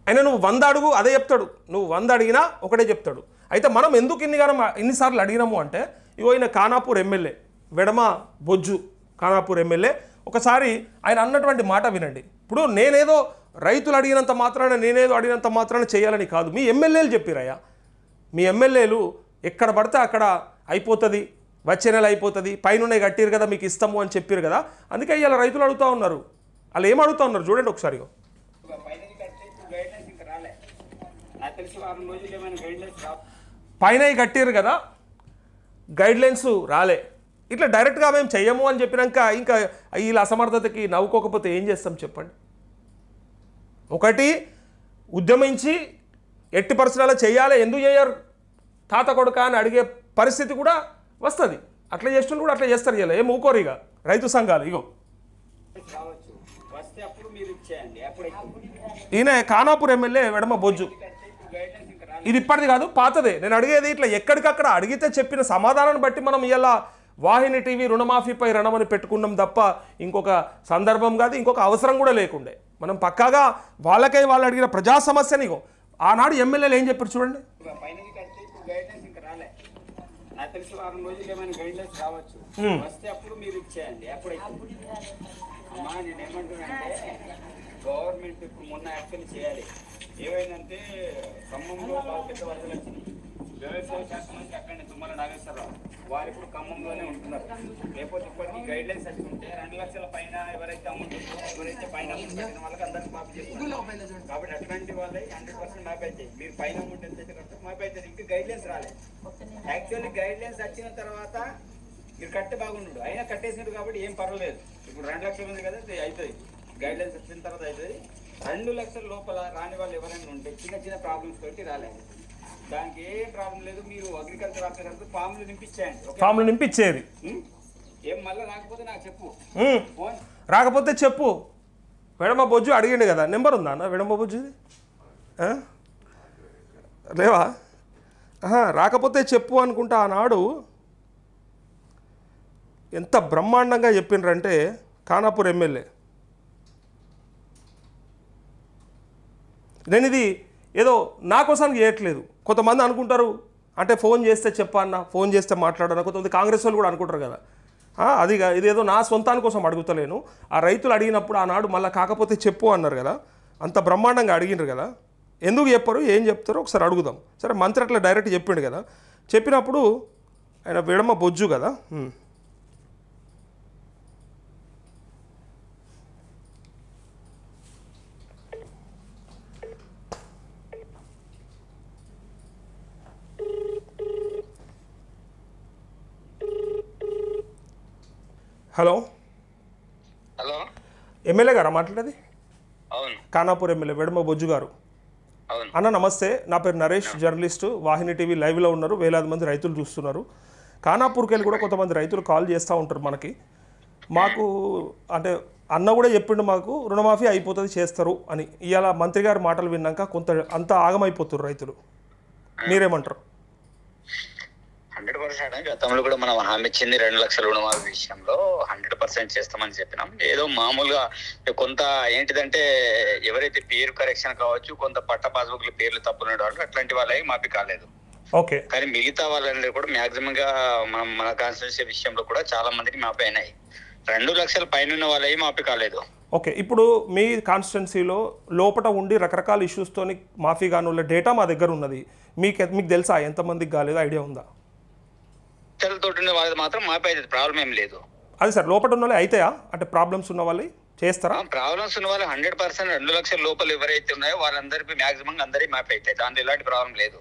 అయినా నువ్వు 100 అడుగు అదే చెప్తాడు, నువ్వు 100 అడిగినా ఒకటే చెప్తాడు. అయితే మనం ఎందుకు ఇన్నిసార్లు అడిగినాము అంటే, ఇగో ఈయన ఖానాపూర్ ఎమ్మెల్యే వెడమ బొజ్జు ఖానాపూర్ ఎమ్మెల్యే. ఒకసారి ఆయన అన్నటువంటి మాట వినండి. ఇప్పుడు నేనేదో రైతులు అడిగినంత మాత్రాన నేనేదో అడిగినంత మాత్రాన చేయాలని కాదు, మీ ఎమ్మెల్యేలు చెప్పిరయ్యా. మీ ఎమ్మెల్యేలు ఎక్కడ పడితే అక్కడ అయిపోతుంది, వచ్చే నెల అయిపోతుంది, పైన కట్టిరు కదా మీకు ఇస్తాము అని చెప్పారు కదా, అందుకే ఇలా రైతులు అడుగుతూ ఉన్నారు. వాళ్ళు ఏం అడుగుతూ ఉన్నారు చూడండి ఒకసారి. పైన కట్టిరు కదా గైడ్లైన్స్ రాలే, ఇట్లా డైరెక్ట్గా మేము చెయ్యము అని చెప్పినాక ఇంకా వీళ్ళ అసమర్థతకి నవ్వుకోకపోతే ఏం చేస్తాం చెప్పండి. ఒకటి ఉద్యమించి ఎట్టి పరిస్థితుల్లో చేయాలి, ఎందుకు చేయరు తాత కొడుక అని అడిగే పరిస్థితి కూడా వస్తుంది. అట్లా చేస్తున్న కూడా అట్లా చేస్తారు. ఇలా ఏం ఊకోరు ఇక రైతు సంఘాలు. ఇగో ఈయన ఖానాపూర్ ఎమ్మెల్యే వెడమ బొజ్జు. ఇది ఇప్పటిది కాదు, పాతదే. నేను అడిగేది ఇట్లా ఎక్కడికక్కడ అడిగితే చెప్పిన సమాధానాన్ని బట్టి మనం ఇలా వాహిని టీవీ రుణమాఫీపై రణమని పెట్టుకున్నాం తప్ప ఇంకొక సందర్భం కాదు, ఇంకొక అవసరం కూడా లేకుండే. మనం పక్కాగా వాళ్ళకై వాళ్ళు అడిగిన ప్రజా సమస్యని ఆనాడు ఎమ్మెల్యేలు ఏం చెప్పారు చూడండి. గవర్నమెంట్ ఇప్పుడు మొన్న యాక్చువల్లీ చేయాలి. ఏమైందంటే ఖమ్మంలో పెద్ద వరదలు వచ్చినాయి. వ్యవసాయ శాఖ నుంచి అక్కడనే తుమ్మల నాగేశ్వరరావు వారు ఇప్పుడు ఖమ్మంలోనే ఉంటున్నారు. లేకపోతే ఇప్పటికీ గైడ్ లైన్స్ వచ్చి ఉంటే 2 లక్షల పైన ఎవరైతే అమౌంట్ ఎవరైతే పైన అమౌంట్ కట్టిన వాళ్ళకి అందరికీ మాఫీ చేస్తున్నారు. కాబట్టి అట్లాంటి వాళ్ళే 100% మాఫీ అవుతాయి. మీరు పైన అమౌంట్ ఎంతైతే కడితే మాఫీ అవుతుంది. ఇంకా గైడ్ లైన్స్ రాలేదు. యాక్చువల్లీ గైడ్ లైన్స్ వచ్చిన తర్వాత మీరు కట్టే బాగుండు, అయినా కట్టేసినారు కాబట్టి ఏం పర్వాలేదు. ఇప్పుడు 2 లక్షలు ఉంది కదా అవుతుంది, గైడ్ లైన్స్ వచ్చిన తర్వాత అవుతుంది. 2 లక్షల లోపల రాని వాళ్ళు ఎవరైనా ఉంటే చిన్న చిన్న ప్రాబ్లమ్స్ తోటి రాలేదు. దానికి ఏం ప్రాబ్లం లేదు. మీరు అగ్రికల్చర్ ఆఫీసర్ ఫామ్లు నింపించేయండి. ఫామ్లు నింపించేది ఏం మళ్ళీ రాకపోతే నాకు చెప్పు, రాకపోతే చెప్పు. వెడమ బొజ్జు అడిగిండు కదా, నెంబర్ ఉందా అన్న వెడమ బొజ్జుది? లేవా? రాకపోతే చెప్పు అనుకుంటా. ఆనాడు ఎంత బ్రహ్మాండంగా చెప్పిండ్రంటే ఖానాపూర్ ఎమ్మెల్యే. నేను ఇది ఏదో నా కోసానికి చేయట్లేదు. కొంతమంది అనుకుంటారు అంటే ఫోన్ చేస్తే చెప్పన్నా, ఫోన్ చేస్తే మాట్లాడన్నా. కొంతమంది కాంగ్రెస్ వాళ్ళు కూడా అనుకుంటారు కదా, అది ఇదేదో నా సొంతాని కోసం అడుగుతలేను. ఆ రైతులు అడిగినప్పుడు ఆనాడు మళ్ళీ కాకపోతే చెప్పు అన్నారు కదా, అంత బ్రహ్మాండంగా అడిగినారు కదా. ఎందుకు చెప్పరు, ఏం చెప్తారో ఒకసారి అడుగుదాం. సరే, మంత్రి అట్లా డైరెక్ట్ చెప్పిండు కదా. చెప్పినప్పుడు ఆయన వెడమ బొజ్జు కదా. హలో హలో, ఎమ్మెల్యే గారా మాట్లాడేది? అవును, ఖానాపూర్ ఎమ్మెల్యే వెడమ బొజ్జు గారు. అన్న నమస్తే, నా పేరు నరేష్, జర్నలిస్టు, వాహిని టీవీ లైవ్లో ఉన్నారు. వేలాది మంది రైతులు చూస్తున్నారు. ఖానాపూర్కి వెళ్ళి కూడా కొంతమంది రైతులు కాల్ చేస్తూ ఉంటారు మనకి. మాకు అంటే అన్న కూడా చెప్పిండు మాకు రుణమాఫీ అయిపోతుంది చేస్తారు అని. ఇవాళ మంత్రి గారి మాటలు విన్నాక అంతా ఆగమైపోతున్నారు రైతులు. మీరేమంటారు? 100% గతంలో కూడా మనం హామీ ఇచ్చింది 2 లక్షల రుణమాఫీ విషయంలో 100% చేస్తామని చెప్పినాం. ఏదో మామూలుగా కొంత ఏంటిదంటే ఎవరైతే పేరు కరెక్షన్ కావచ్చు, కొంత పట్ట పాస్బుక్ల పేర్లు తప్పులు అట్లాంటి వాళ్ళకి మాఫీ కాలేదు. ఓకే, కానీ మిగతా వాళ్ళని కూడా మాక్సిమం గా మన కాన్స్టిట్యూన్సీ విషయంలో కూడా చాలా మందికి మాఫీ అయినాయి. 2 లక్షల పైన ఉన్న వాళ్ళకి మాఫీ కాలేదు. ఓకే, ఇప్పుడు మీ కాన్స్టిట్యున్సీలో లోపల ఉండి రకరకాల ఇష్యూస్తోని మాఫీ కాని వాళ్ళ డేటా మా దగ్గర ఉన్నది. మీకు తెలుసా ఎంతమందికి కాలేదు? ఐడియా ఉందా? తోటి ఉన్న వాళ్ళది మాత్రం మాఫీ అయితే ప్రాబ్లం ఏం లేదు. అది సార్, లోపల ఉన్న వాళ్ళు అయితాయా అంటే ప్రాబ్లమ్స్ ఉన్న వాళ్ళు చేస్తారా? ప్రాబ్లమ్స్ ఉన్న వాళ్ళు 100% 2 లక్షల లోపల ఎవరైతే ఉన్నాయో వాళ్ళందరికీ మాక్సిమం అందరికీ మాఫీ అవుతాయి. దాంట్లో ఎలాంటి ప్రాబ్లం లేదు.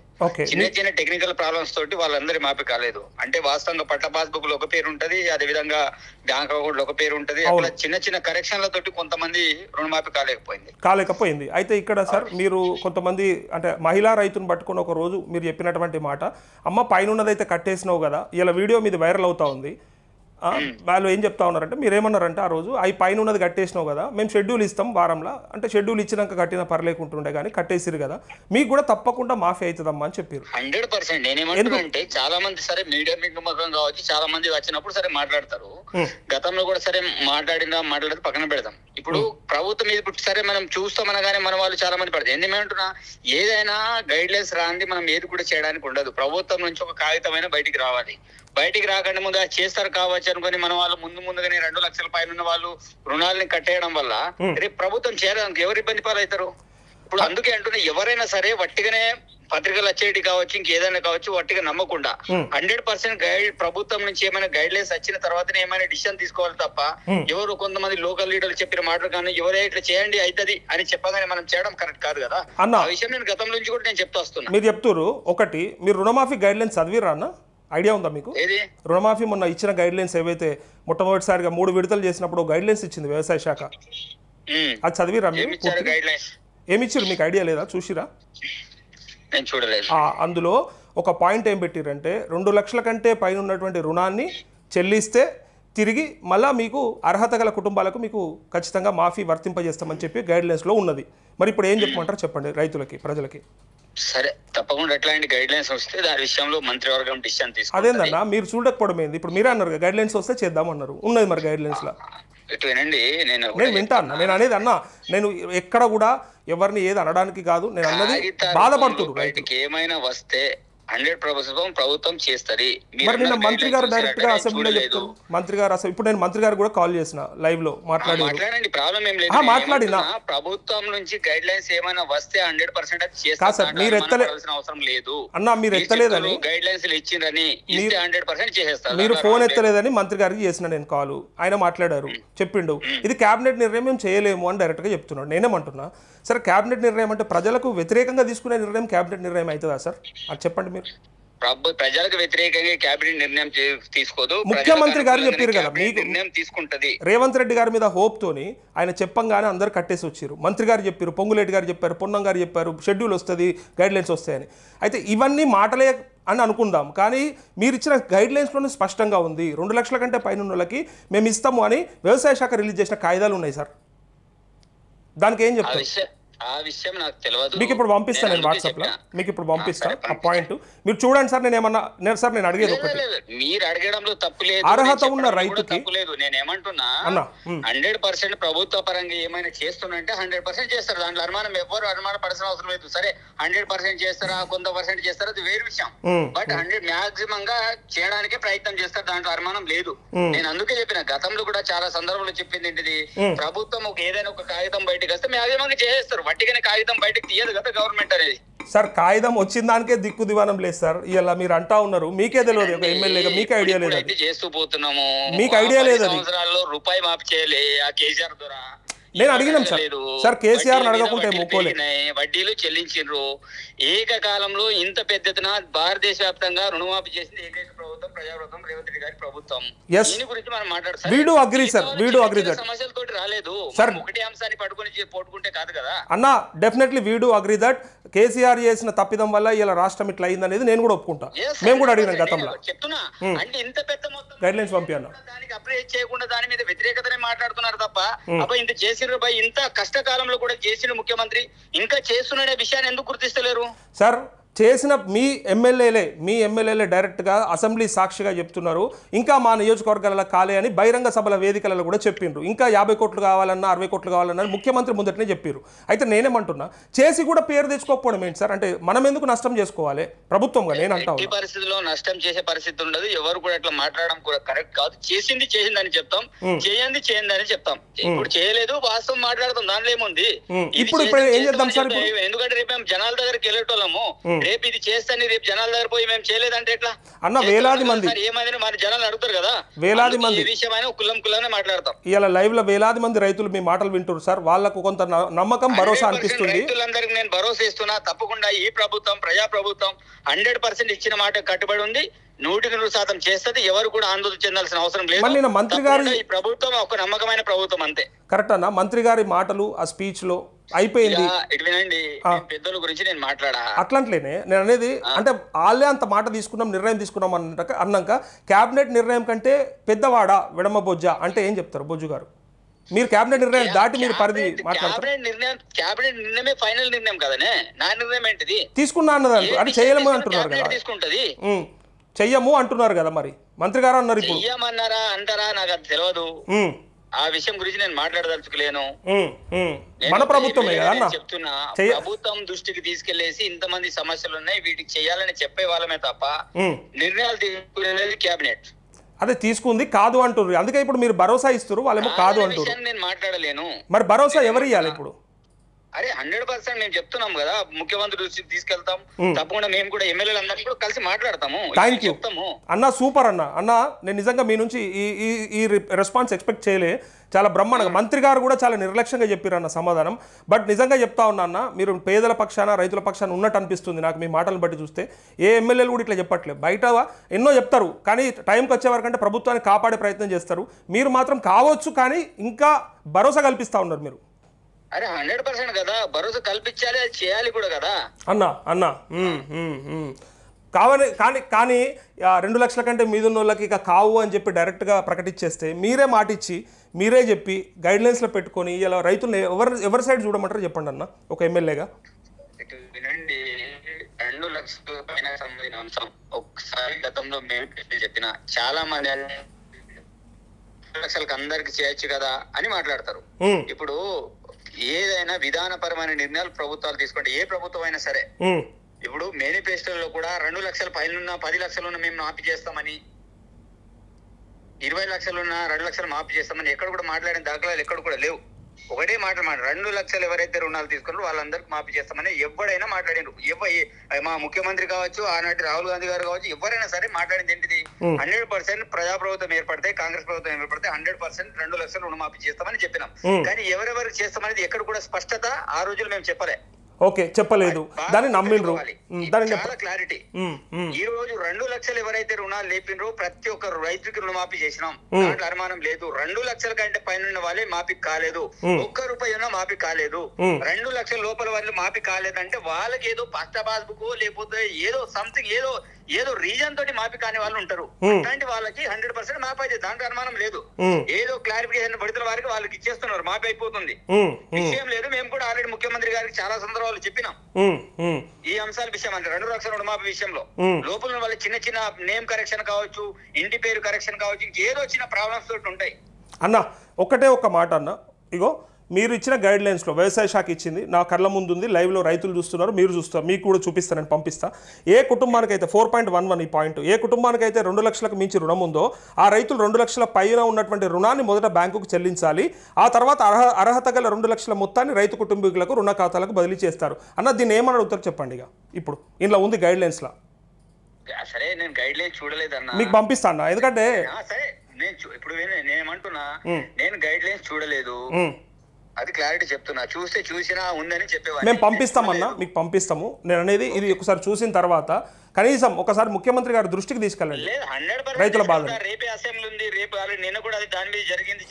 చిన్న చిన్న టెక్నికల్ ప్రాబ్లమ్స్ తోటి వాళ్ళందరి మాఫీ కాలేదు. అంటే వాస్తవంగా పట్ట పాస్బుక్ లో ఒక పేరు ఉంటది, అదే విధంగా బ్యాంక్ అకౌంట్ లో ఒక పేరు ఉంటది. అట్లా చిన్న చిన్న కరెక్షన్ల తోటి కొంతమంది రుణమాఫీ కాలేకపోయింది. అయితే ఇక్కడ సార్ మీరు కొంతమంది అంటే మహిళా రైతును పట్టుకుని ఒక రోజు మీరు చెప్పినటువంటి మాట, అమ్మ పైన ఉన్నదైతే కట్టేసినావు కదా, ఇలా వీడియో మీద వైరల్ అవుతా ఉంది. వాళ్ళు ఏం చెప్తా ఉన్నారంటే మీరు ఏమన్నారంటే ఆ రోజు అవి పైన ఉన్నది కట్టేసినావు కదా మేము షెడ్యూల్ ఇస్తాం వారంలో అంటే షెడ్యూల్ ఇచ్చినాక కట్టిన పర్లేకుంటుండే కానీ కట్టేసిరు కదా మీకు కూడా తప్పకుండా మాఫీ అవుతుందమ్మా అని చెప్పారు. 100% నేనేమంటున్నా అంటే చాలా మంది సరే మీడియా ముఖం కావచ్చు చాలా మంది వచ్చినప్పుడు సరే మాట్లాడతారు. గతంలో కూడా సరే మాట్లాడితే పక్కన పెడతాం. ఇప్పుడు ప్రభుత్వం మీద ఇప్పుడు సరే మనం చూస్తాం అనగానే మన వాళ్ళు చాలా మంది పడతారు. ఏమంటున్నా ఏదైనా గైడ్ లైన్స్ రాంది మనం ఏది కూడా చేయడానికి ఉండదు. ప్రభుత్వం నుంచి ఒక కాగితమైన బయటికి రావాలి. బయటికి రాకుండా ముందు చేస్తారు కావచ్చు అనుకుని మన వాళ్ళు ముందుగానే 2 లక్షల పైన ఉన్న వాళ్ళు రుణాలని కట్టేయడం వల్ల రేపు ప్రభుత్వం చేయడానికి ఎవరు ఇబ్బంది పాలవుతారు? ఇప్పుడు అందుకే అంటున్నా ఎవరైనా సరే వట్టిగానే పత్రికలు వచ్చేటి కావచ్చు ఇంకేదైనా కావచ్చు వట్టిగా నమ్మకుండా 100% ప్రభుత్వం నుంచి ఏమైనా గైడ్ లైన్స్ వచ్చిన తర్వాతనే ఏమైనా డిసిషన్ తీసుకోవాలి తప్ప ఎవరు కొంతమంది లోకల్ లీడర్లు చెప్పిన మాటలు కానీ ఎవరే ఇట్లా చేయండి అవుతుంది అని చెప్పగానే మనం చేయడం కరెక్ట్ కాదు కదా. ఆ విషయం నేను గతం నుంచి కూడా నేను చెప్తా వస్తున్నా. మీరు చెప్తారు ఒకటి మీరు రుణమాఫీ గైడ్ లైన్స్ చదివిరా అన్న ఐడియా ఉందా మీకు? రుణమాఫీ మొన్న ఇచ్చిన గైడ్ లైన్స్ ఏవైతే మొట్టమొదటిసారిగా 3 విడతలు చేసినప్పుడు గైడ్ లైన్స్ ఇచ్చింది వ్యవసాయ శాఖ అది చదివిరా మీరు? ఏమిచ్చారు మీకు ఐడియా లేదా? చూసిరా? అందులో ఒక పాయింట్ ఏం పెట్టిరంటే 2 లక్షల కంటే పైన ఉన్నటువంటి రుణాన్ని చెల్లిస్తే తిరిగి మళ్ళా మీకు అర్హత గల కుటుంబాలకు మీకు ఖచ్చితంగా మాఫీ వర్తింపజేస్తామని చెప్పి గైడ్ లైన్స్ లో ఉన్నది. మరి ఇప్పుడు ఏం చెప్పమంటారు చెప్పండి రైతులకి ప్రజలకి? సరే తప్పకుండా ఎట్లాంటి గైడ్ లైన్స్ వస్తే దాని విషయంలో మంత్రివర్గం డిసిషన్ తీసుకుంటుంది. అదేందన్నా మీరు చూడకపోవడం ఏంది? ఇప్పుడు మీరు అన్నారు గైడ్ లైన్స్ వస్తే చేద్దామన్నారు, ఉన్నది మరి గైడ్ లైన్స్ లో వినండి. నేను వింటాను. నేను అనేది అన్నా నేను ఎక్కడ కూడా ఎవరిని ఏది అనడానికి కాదు, నేను అన్నది బాధపడుతున్నారు రైతుకి ఏమైనా వస్తే 100% ప్రభుత్వం చేస్తుంది. మరి నిన్న మంత్రి గారు డైరెక్ట్ గా అసెంబ్లీలో చెప్తారు. మంత్రి గారు అసలు ఇప్పుడు నేను మంత్రి గారు కూడా కాల్ చేసిన లైవ్ లో మాట్లాడండి ప్రాబ్లం ఏం లేదు. మాట్లాడినా ప్రభుత్వం నుంచి గైడ్ లైన్స్ ఏమైనా వస్తే 100% చేస్తారు. మీరు అవసరం లేదు అన్న, మీరు ఎత్తలేదని గైడ్ లైన్స్ ఇచ్చిండ్రని 100% చేసేస్తారు. మీరు ఫోన్ ఎత్తలేదని మంత్రి గారికి చేసిన నేను కాల్, ఆయన మాట్లాడారు, చెప్పిండు ఇది కేబినెట్ నిర్ణయం మేము చేయలేము అని డైరెక్ట్ గా చెప్తున్నాడు. నేనేమంటున్నా సరే కేబినెట్ నిర్ణయం అంటే ప్రజలకు వ్యతిరేకంగా తీసుకునే నిర్ణయం కేబినెట్ నిర్ణయం అవుతుందా సార్? అది చెప్పండి మీరు. ప్రజలకు వ్యతిరేకంగా కేబినెట్ నిర్ణయం తీసుకోదు. ముఖ్యమంత్రి గారు చెప్పారు కదా మీకు నిర్ణయం తీసుకుంటది. రేవంత్ రెడ్డి గారి మీద హోప్ తోని ఆయన చెప్పంగానే అందరు కట్టేసి వచ్చారు. మంత్రి గారు చెప్పారు, పొంగులేటి గారు చెప్పారు, పొన్నం గారు చెప్పారు షెడ్యూల్ వస్తుంది గైడ్ లైన్స్ వస్తాయని. అయితే ఇవన్నీ మాటలే అని అనుకుందాం, కానీ మీరు ఇచ్చిన గైడ్ లైన్స్లోనే స్పష్టంగా ఉంది 2 లక్షల కంటే పైన వాళ్ళకి మేము ఇస్తాము అని వ్యవసాయ శాఖ రిలీజ్ చేసిన కాయిదాలు ఉన్నాయి సార్. దానికి ఏం చెప్తారు? ఆ విషయం నాకు తెలియదు. మీకు ఇప్పుడు పంపిస్తాను నేను వాట్సాప్లో, మీకు ఇప్పుడు పంపిస్తాను ఆ పాయింట్ మీరు చూడండి సార్. నేను ఏమన్నా సార్ నేను అడిగేది ఒకటి, మీరు అడగడంలో తప్పు లేదు, అర్హత ఉన్న రైతుకి తప్పు లేదు. నేను ఏమంటున్నా 100% ప్రభుత్వ పరంగా ఏమైనా చేస్తున్నంటే 100% చేస్తారు. దాంట్లో అనుమానం ఎవరు అనుమానం పడాల్సిన అవసరం లేదు. సరే 100% చేస్తారా కొంత పర్సెంట్ చేస్తారా అది వేరు విషయం. బట్ 100 మాక్సిమం గా చేయడానికి ప్రయత్నం చేస్తారు, దాంట్లో అనుమానం లేదు. నేను అందుకే చెప్పిన గతంలో కూడా చాలా సందర్భంలో చెప్పింది ఏంటిది, ప్రభుత్వం ఏదైనా ఒక కాగితం బయటకు వస్తే మాక్సిమంగా చేసేస్తారు. వట్టిగానే కాగితం బయటకు తీయదు కదా గవర్నమెంట్ అనేది. సార్ కాగితం వచ్చిన దానికే దిక్కు దివానం లేదు సార్. ఇలా మీరు అంటా ఉన్నారు, మీకే తెలియదు ఒక ఎమ్మెల్యేగా మీకు ఐడియా లేదు. చేస్తూ పోతున్నాము, మీకు ఐడియా లేదు. సంవత్సరాల్లో రూపాయి మాఫ్ చేయలే ఆ కేసీఆర్ ద్వారా. నేను అడిగినాం సార్ కేసీఆర్ అడగకుంటే వడ్డీలు చెల్లించారు. ఏకకాలంలో ఇంత పెద్ద ఎత్తున భారతదేశ వ్యాప్తంగా రుణమాఫీ చేసింది ఏకైక ప్రభుత్వం ప్రజాప్రభుత్వం రేవంత్ రెడ్డి గారి ప్రభుత్వం. దీని గురించి మనం మాట్లాడుతాం. సమస్యలతో రాలేదు, ఒకటి అంశాన్ని పట్టుకుని పోటుకుంటే కాదు కదా అన్న. Definitely we do agree that KCR చేసిన తప్పిదం వల్ల ఇలా రాష్ట్రం ఇట్లా అయింది అనేది నేను కూడా ఒప్పుకుంటా. మేము కూడా అడిగినాం గతంలో. చెప్తున్నా అంటే ఇంత పెద్ద మొత్తం గైడ్ లైన్స్ పంపాను, దానికి అప్రోచ్ చేయకుండా దాని మీద వ్యతిరేకతనే మాట్లాడుతున్నారు తప్ప అబ్బాయి ఇంత చేసిర్రు బాయ్, ఇంత కష్టకాలంలో కూడా చేసిన ముఖ్యమంత్రి ఇంకా చేస్తున్న విషయాన్ని ఎందుకు గుర్తిస్తలేరు సార్? చేసిన మీ ఎమ్మెల్యేలే డైరెక్ట్గా అసెంబ్లీ సాక్షిగా చెప్తున్నారు ఇంకా మా నియోజకవర్గాల కాలే అని బహిరంగ సభల వేదికలలో కూడా చెప్పిండ్రు. ఇంకా 50 కోట్లు కావాలన్నా 60 కోట్లు కావాలన్నా ముఖ్యమంత్రి ముందటనే చెప్పారు. అయితే నేనేమంటున్నా చేసి కూడా పేరు తెచ్చుకోకపోవడం ఏంటి సార్? అంటే మనం ఎందుకు నష్టం చేసుకోవాలి ప్రభుత్వంగా? నేను అంటా ఈ పరిస్థితిలో నష్టం చేసే పరిస్థితి ఉండదు. ఎవరు కూడా అట్లా మాట్లాడడం కూడా కరెక్ట్ కాదు. చేసిందని చెప్తాం, చేయండి అని చెప్తాం. ఇప్పుడు చేయలేదు వాస్తవం మాట్లాడతాం, దాంట్లో ఏముంది. ఇప్పుడు ఏం చేద్దాం సార్? ఎందుకంటే రేపు మేము జనాల దగ్గరికి వెళ్ళేటోళ్ళము, రేపు ఇది చేస్తాను రేపు జనాల దగ్గర పోయి మేము చేయలేదంటే ఎట్లా? అన్న వేలాది మంది ఏమైంది మన జనాలు అడుగుతారు కదా, వేలాది మంది విషయమైన కుల్లంకుల్లానే మాట్లాడతాం. ఇలా లైవ్ లో వేలాది మంది రైతులు మీ మాటలు వింటారు సార్. వాళ్ళకు కొంత నమ్మకం భరోసా అనిపిస్తుంది. రైతులందరికీ నేను భరోసా ఇస్తున్నా, తప్పకుండా ఈ ప్రభుత్వం ప్రజా ప్రభుత్వం 100% ఇచ్చిన మాట కట్టుబడి ఉంది, 100% చేస్తుంది. ఎవరు కూడా ఆందోళన చెందాల్సిన అవసరం లేదు. మంత్రి గారి ఈ ప్రభుత్వం ఒక నమ్మకమైన ప్రభుత్వం అంతే. కరెక్ట్ అన్న. మంత్రి గారి మాటలు ఆ స్పీచ్ లో అయిపోయింది. ఇటు వినండి, పెద్దల గురించి నేను మాట్లాడా అట్లంట్లేనే నేను అనేది అంటే వాళ్ళే అంత మాట తీసుకున్నాం, నిర్ణయం తీసుకున్నాం అన్నాక క్యాబినెట్ నిర్ణయం కంటే పెద్దవాడా విడమ బొజ్జ అంటే ఏం చెప్తారు బొజ్జు గారు? మీరు క్యాబినెట్ నిర్ణయం దాటి మీరు పరిధి మాట్లాడతారు. క్యాబినెట్ నిర్ణయమే ఫైనల్ నిర్ణయం కదనే, నా నిర్ణయం ఏంటిది? తీసుకున్నా అన్నది అంటే చేయలేము అంటున్నారు కదా, తీసుకుంటది చెయ్యము అంటున్నారు కదా, మరి మంత్రి గారు అన్నారు. ఇప్పుడు చెయ్యమన్నారా అంటారా నాకు అది తెలియదు, ఆ విషయం గురించి నేను మాట్లాడదలుచుకోలేను. మన ప్రభుత్వమే కదా చెప్తున్నా, ప్రభుత్వం దృష్టికి తీసుకెళ్లేసి ఇంతమంది సమస్యలు ఉన్నాయి వీటికి చేయాలని చెప్పే వాళ్ళమే తప్ప నిర్ణయాలు తీసుకునేది క్యాబినెట్. అదే తీసుకుంది కాదు అంటున్నారు, అందుకే ఇప్పుడు మీరు భరోసా ఇస్తారు, వాళ్ళేమో కాదు అంటారు. నేను మాట్లాడలేను. మరి భరోసా ఎవరు ఇవ్వాలి ఇప్పుడు? అరే 100% మేము చెప్తున్నాం కదా, ముఖ్యమంత్రి దృష్టికి తీసుకెళ్తాం, తప్పకుండా మేము కూడా ఎమ్మెల్యేలు అందరూ కూడా కలిసి మాట్లాడతాము. థ్యాంక్ యూ అన్న, సూపర్ అన్న. నేను నిజంగా మీ నుంచి ఈ రెస్పాన్స్ ఎక్స్పెక్ట్ చేయలే, చాలా బ్రహ్మాండంగా. మంత్రి గారు కూడా చాలా నిర్లక్ష్యంగా చెప్పారు అన్న సమాధానం. బట్ నిజంగా చెప్తా ఉన్నా అన్న, మీరు పేదల పక్షాన రైతుల పక్షాన ఉన్నట్టు అనిపిస్తుంది నాకు మీ మాటలను బట్టి చూస్తే. ఏ ఎమ్మెల్యేలు కూడా ఇట్లా చెప్పట్లేదు, బయట ఎన్నో చెప్తారు కానీ టైంకి వచ్చే వరకంటే ప్రభుత్వాన్ని కాపాడే ప్రయత్నం చేస్తారు. మీరు మాత్రం కావచ్చు కానీ ఇంకా భరోసా కల్పిస్తూ ఉన్నారు మీరు. అరే 100% కదా, భరోసా కల్పించాలి, అది చేయాలి కూడా కదా అన్నా కావాలి. కానీ 2 లక్షల కంటే మీదున్న వాళ్ళకి ఇక కావు అని చెప్పి డైరెక్ట్గా ప్రకటించేస్తే మీరే మాటిచ్చి మీరే చెప్పి గైడ్లైన్స్లో పెట్టుకొని ఇలా రైతులను ఎవరి సైడ్ చూడమంటారు చెప్పండి అన్న ఒక ఎమ్మెల్యేగా. వినండి, 2 లక్షల పైన సంబంధించిన అంశం ఒకసారి గతంలో మేము చెప్పిన చాలా మంది 2 లక్షలకు అందరికి చేయొచ్చు కదా అని మాట్లాడతారు. ఇప్పుడు ఏదైనా విధానపరమైన నిర్ణయాలు ప్రభుత్వాలు తీసుకుంటే, ఏ ప్రభుత్వం అయినా సరే, ఇప్పుడు మేనిఫెస్టోలో కూడా 2 లక్షల పైన 10 లక్షలున్న మేము మాఫీ చేస్తామని, 20 లక్షలున్న 2 లక్షలు మాఫీ చేస్తామని ఎక్కడ కూడా మాట్లాడిన దాఖలాలు ఎక్కడ కూడా లేవు. ఒకటే మాట 2 లక్షలు ఎవరైతే రుణాలు తీసుకున్నారో వాళ్ళందరికీ మాఫీ చేస్తామని ఎవరైనా మాట్లాడినారు. మా ముఖ్యమంత్రి కావచ్చు, ఆనాటి రాహుల్ గాంధీ గారు కావచ్చు, ఎవరైనా సరే మాట్లాడింది ఏంటిది? 100% ప్రజాప్రభుత్వం ఏర్పడితే, కాంగ్రెస్ ప్రభుత్వం ఏర్పడితే 100% 2 లక్షలు రుణమాఫీ చేస్తామని చెప్పినాం. కానీ ఎవరెవరికి చేస్తామనేది ఎక్కడ కూడా స్పష్టత ఆ రోజులు మేము చెప్పలే. ఓకే, చెప్పలేదు, దాన్ని నమ్మిండ్రు. చాలా క్లారిటీ. ఈ రోజు 2 లక్షలు ఎవరైతే రుణాలు లేపినరో ప్రతి ఒక్క రైతుకి రుణమాఫీ చేసినాం, దాంట్లో అనుమానం లేదు. 2 లక్షల కంటే పైన వాళ్ళే మాఫీ కాలేదు, ₹1 మాఫీ కాలేదు. 2 లక్షల లోపల వాళ్ళు మాఫీ కాలేదంటే వాళ్ళకి ఏదో పట్ట పాస్బుక్ లేకపోతే ఏదో సంథింగ్ ఏదో రీజన్ తోటి మాఫీ కాని వాళ్ళు ఉంటారు. అలాంటి వాళ్ళకి 100% మాఫీ అయితే దాంట్లో అనుమానం లేదు. ఏదో క్లారిఫికేషన్ పడుతున్న వారికి వాళ్ళకి ఇచ్చేస్తున్నారు, మాఫీ అయిపోతుంది, విషయం లేదు. మేము కూడా ఆల్రెడీ ముఖ్యమంత్రి గారికి చాలా సందర్భాలు చెప్పినాం ఈ అంశాల విషయం. అంటే 2 లక్షల రుణమాఫీ విషయంలో లోపల వాళ్ళ చిన్న చిన్న నేమ్ కరెక్షన్ కావచ్చు, ఇంటి పేరు కరెక్షన్ కావచ్చు, ఇంకేదో చిన్న ప్రాబ్లమ్స్ తోటి ఉంటాయి. అన్న ఒకటే ఒక మాట అన్న, ఇగో మీరు ఇచ్చిన గైడ్లైన్స్లో వ్యవసాయ శాఖ ఇచ్చింది, నా కళ్ళ ముందు ఉంది, లైవ్లో రైతులు చూస్తున్నారు, మీరు చూస్తారు, మీకు కూడా చూపిస్తానని పంపిస్తా. ఏ కుటుంబానికైతే 4.11 ఈ పాయింట్, ఏ కుటుంబానికైతే 2 లక్షలకు మించి రుణం ఉందో ఆ రైతులు 2 లక్షల పైన ఉన్నటువంటి రుణాన్ని మొదట బ్యాంకుకు చెల్లించాలి. ఆ తర్వాత అర్హత గల 2 లక్షల మొత్తాన్ని రైతు కుటుంబీకులకు రుణ ఖాతాలకు బదిలీ చేస్తారు అన్న. దీన్ని ఏమని అడుగుతారు చెప్పండి. ఇక ఇప్పుడు ఇంట్లో ఉంది గైడ్లైన్స్లో. సరే, నేను గైడ్లైన్స్ చూడలేదన్నా, మీకు పంపిస్తా అన్న. ఎందుకంటే సరే ఇప్పుడు నేనేమంటున్నా, నేను గైడ్లైన్స్ చూడలేదు, అది క్లారిటీ చెప్తున్నా. చూసినా ఉందని చెప్పేవాళ్ళు మేము పంపిస్తామన్నా, మీకు పంపిస్తాము. నేను అనేది ఇది ఒకసారి చూసిన తర్వాత కనీసం ఒకసారి ముఖ్యమంత్రి గారి దృష్టికి తీసుకెళ్ళండి. రైతుల బాధ రేపే అసెంబ్లీ ఉంది, రేపు నిన్న కూడా అది దాని మీద జరిగింది,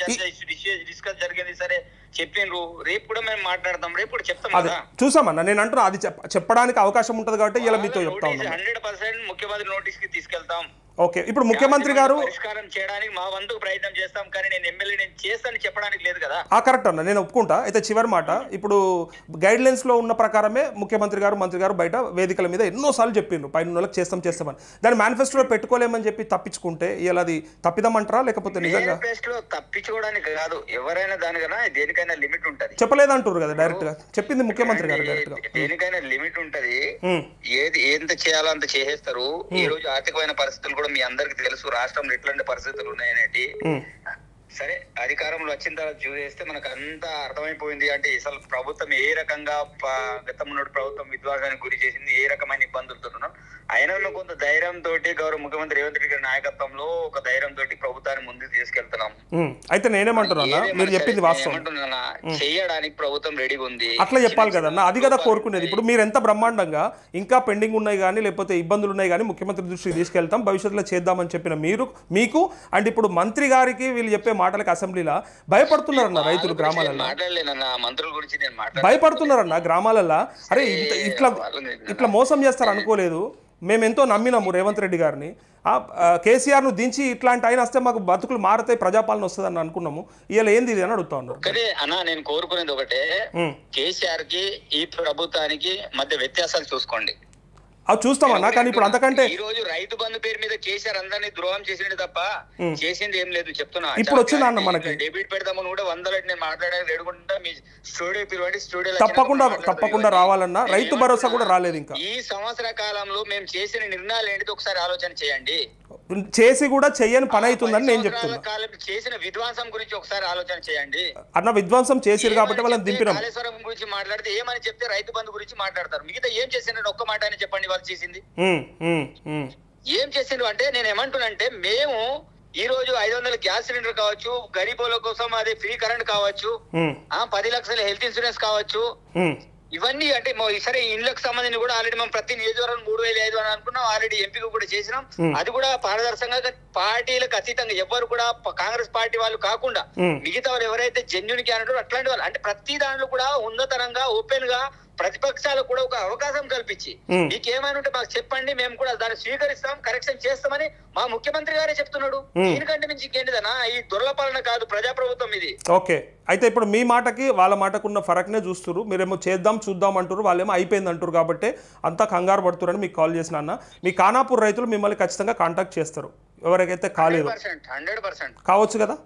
డిస్కస్ జరిగింది. సరే చెప్పిండ్రు, రేపు కూడా మేము మాట్లాడతాం, రేపు కూడా చెప్తాం కదా. చూసామన్నా, నేను అంటున్నా అది చెప్పడానికి అవకాశం ఉంటుంది కాబట్టి ఇలా మీతో చెప్తా ఉన్నాను. 100% ముఖ్యమంత్రి నోటీస్ కి తీసుకెళ్తాం. ఓకే, ఇప్పుడు ముఖ్యమంత్రి గారు పరిష్కారం చేయడానికి మా వంతు ప్రయత్నం చేస్తాం, కానీ నేను ఎమ్మెల్యే నేను చేస్తాను చెప్పడానికి లేదు కదా. కరెక్ట్ అన్న, నేను ఒప్పుకుంటా. అయితే చివరి మాట, ఇప్పుడు గైడ్లైన్స్ లో ఉన్న ప్రకారమే ముఖ్యమంత్రి గారు మంత్రి గారు బయట వేదికల మీద ఎన్నోసార్లు చెప్పిండ్రు పైన వాళ్ళకి చేస్తామని. దాన్ని మేనిఫెస్టోలో పెట్టుకోలేమని చెప్పి తప్పించుకుంటే ఇలా అది తప్పిదమంటారా లేకపోతే నిజంగా? మేనిఫెస్టోలో తప్పించుకోవడానికి కాదు, ఎవరైనా దానికన్నా దేనికైనా లిమిట్ ఉంటది. చెప్పలేదంటారు కదా, డైరెక్ట్ గా చెప్పింది ముఖ్యమంత్రి గారు డైరెక్ట్ గా. దేనికైనా లిమిట్ ఉంటది, ఏది ఎంత చేయాలో అంత చేసేస్తారు. ఈ రోజు ఆర్థికమైన పరిస్థితులు మీ అందరికి తెలుసు, రాష్ట్రంలో ఎట్లాంటి పరిస్థితులు ఉన్నాయనేటి. సరే, అధికారంలో వచ్చిన తర్వాత చూసేస్తే మనకు అంతా అర్థమైపోయింది. అంటే అసలు ప్రభుత్వం ఏ రకంగా గతంలో ప్రభుత్వం విధ్వంసానికి గురి చేసింది, ఏ రకమైన ఇబ్బందులతో ఉన్నాం అయినా కొంత ధైర్యంతో గౌరవ ముఖ్యమంత్రి రేవంత్ రెడ్డి గారి నాయకత్వంలో ఒక ధైర్యంతో ప్రభుత్వాన్ని ముందుకు తీసుకెళ్తున్నాం. అయితే నేనేమంటున్నా, మీరు చెప్పింది వాస్తవం. చేయడానికి ప్రభుత్వం రెడీగా ఉంది. అట్లా చెప్పాలి కదన్నా, అది కదా కోరుకునేది. ఇప్పుడు మీరు ఎంత బ్రహ్మాండంగా ఇంకా పెండింగ్ ఉన్నాయి కానీ లేకపోతే ఇబ్బందులు ఉన్నాయి కానీ ముఖ్యమంత్రి దృష్టికి తీసుకెళ్తాం, భవిష్యత్తులో చేద్దామని చెప్పిన మీకు అండ్ ఇప్పుడు మంత్రి గారికి వీళ్ళు చెప్పే మాటలకు అసెంబ్లీలో భయపడుతున్నారన్న రైతులు గ్రామాలలో. మంత్రుల గురించి భయపడుతున్నారన్న గ్రామాలలో. అరే ఇట్లా మోసం చేస్తారు అనుకోలేదు. మేము ఎంతో నమ్మినాము రేవంత్ రెడ్డి గారిని. కేసీఆర్ను దించి ఇట్లాంటి ఆయన వస్తే మాకు బతుకులు మారుతాయి, ప్రజాపాలన వస్తుంది అని అనుకున్నాము. ఇలా ఏంది ఇది అని అడుగుతా ఉన్నారు. అన్నా నేను కోరుకునేది ఒకటే, కేసీఆర్ కి ఈ ప్రభుత్వానికి మధ్య వ్యత్యాసాలు చూసుకోండి. అవి చూస్తామన్నా, కానీ ఇప్పుడు అంతకంటే ఈ రోజు రైతు బంధు పేరు మీద కేసీఆర్ అందరినీ ద్రోహం చేసిండు తప్ప చేసింది ఏం లేదు చెప్తున్నా. ఇప్పుడు వచ్చిందా అన్న మనకి డెబిట్ పెడదామని కూడా 100 నేను మాట్లాడడానికి రెడుకుంటా. మీ స్టూడియో పిలవండి, స్టూడియో తప్పకుండా రావాలన్నా. రైతు భరోసా కూడా రాలేదు ఇంకా. ఈ సంవత్సర కాలంలో మేము చేసిన నిర్ణయాలు ఏంటిది ఒకసారి ఆలోచన చేయండి. చేసి కూడా చెయ్యని పని అవుతుందని నేను చెప్తున్నా. చేసిన విధ్వంసం గురించి ఒకసారి ఆలోచన చేయండి అన్న. విధ్వంసం చేసిరు కాబట్టి వాళ్ళని దింపినాం. కాళేశ్వరం గురించి మాట్లాడితే ఏమని చెప్తే రైతు బంధు గురించి మాట్లాడతారు. మిగతా ఏం చేసిండ్రు ఒక్క మాట అని చెప్పండి. వాళ్ళు చేసింది ఏం చేసిండ్రు అంటే, నేను ఏమంటున్నానంటే, మేము ఈ రోజు 500 గ్యాస్ సిలిండర్ కావచ్చు, గరీబుల కోసం అదే ఫ్రీ కరెంట్ కావచ్చు, 10 లక్షల హెల్త్ ఇన్సూరెన్స్ కావచ్చు, ఇవన్నీ అంటే సరే ఇండ్లకు సంబంధించి కూడా ఆల్రెడీ మనం ప్రతి నియోజకవర్గం 3,500 అని అనుకున్నాం. ఆల్రెడీ ఎంపీగా కూడా చేసినాం. అది కూడా పారదర్శకంగా పార్టీలకు అతీతంగా ఎవరు కూడా కాంగ్రెస్ పార్టీ వాళ్ళు కాకుండా మిగతా వాళ్ళు ఎవరైతే జెన్యున్ క్యాండిడేట్ అట్లాంటి వాళ్ళు అంటే ప్రతి దాంట్లో కూడా ఉన్నతరంగా ఓపెన్ గా ప్రతిపక్షాలకు కూడా ఒక అవకాశం కల్పించి మీకేమైనా ఉంటే మాకు చెప్పండి, మేము కూడా దాన్ని స్వీకరిస్తాం, కరెక్షన్ చేస్తామని మా ముఖ్యమంత్రి గారే చెప్తున్నాడు. దీనికంటే మించి ఇంకేంటిదన్నా, ఈ దుర్లపాలన కాదు, ప్రజాప్రభుత్వం ఇది. ఓకే, అయితే ఇప్పుడు మీ మాటకి వాళ్ళ మాటకున్న ఫరక్నే చూస్తున్నారు. మీరేమో చూద్దాం అంటారు, వాళ్ళేమో అయిపోయింది అంటారు. కాబట్టి అంతా కంగారు పడుతున్నారని మీకు కాల్ చేసిన అన్న. మీ ఖానాపూర్ రైతులు మిమ్మల్ని ఖచ్చితంగా కాంటాక్ట్ చేస్తారు, ఎవరికైతే కాలేదు. 100% కావచ్చు కదా.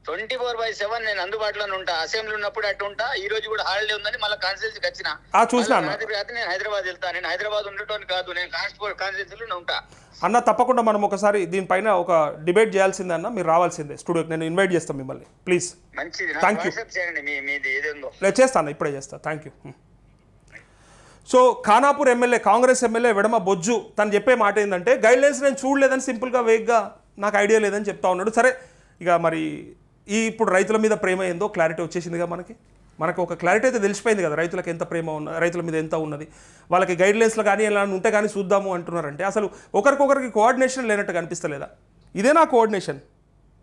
24/7 నేను అందుబాటులో ఉంటా. అసెంబ్లీ ఉన్నప్పుడు అటు ఉంటా. ఈ రోజు కూడా హాలిడే ఉందని మళ్ళీ కాన్స్టిట్యూన్సీకి వచ్చిన. నేను హైదరాబాద్ వెళ్తా. నేను హైదరాబాద్ ఉండటం కాదు, నేను కాన్స్టిట్యూన్సీలో ఉంటా అన్న. తప్పకుండా మనం ఒకసారి దీనిపైన ఒక డిబేట్ చేయాల్సిందే అన్న. మీరు రావాల్సిందే స్టూడియోకి. నేను ఇన్వైట్ చేస్తాను మిమ్మల్ని, ప్లీజ్. మంచిది, థ్యాంక్ యూ. నేను చేస్తాను, ఇప్పుడే చేస్తాను. Thank you. So Khanapur MLA, Congress MLA Vedma Bojju తను చెప్పే మాట ఏంటంటే, గైడ్లైన్స్ నేను చూడలేదని సింపుల్గా వేగ్గా నాకు ఐడియా లేదని చెప్తా ఉన్నాడు. సరే, ఇక మరి ఇప్పుడు రైతుల మీద ప్రేమ ఏందో క్లారిటీ వచ్చేసిందిగా మనకు ఒక క్లారిటీ అయితే తెలిసిపోయింది కదా, రైతులకు ఎంత ప్రేమ ఉన్న, రైతుల మీద ఎంత ఉన్నది. వాళ్ళకి గైడ్లైన్స్లో కానీ ఎలా ఉంటే కానీ చూద్దాము అంటున్నారంటే అసలు ఒకరికొకరికి కోఆర్డినేషన్ లేనట్టు కనిపిస్తలేదా? ఇదేనా కోఆర్డినేషన్?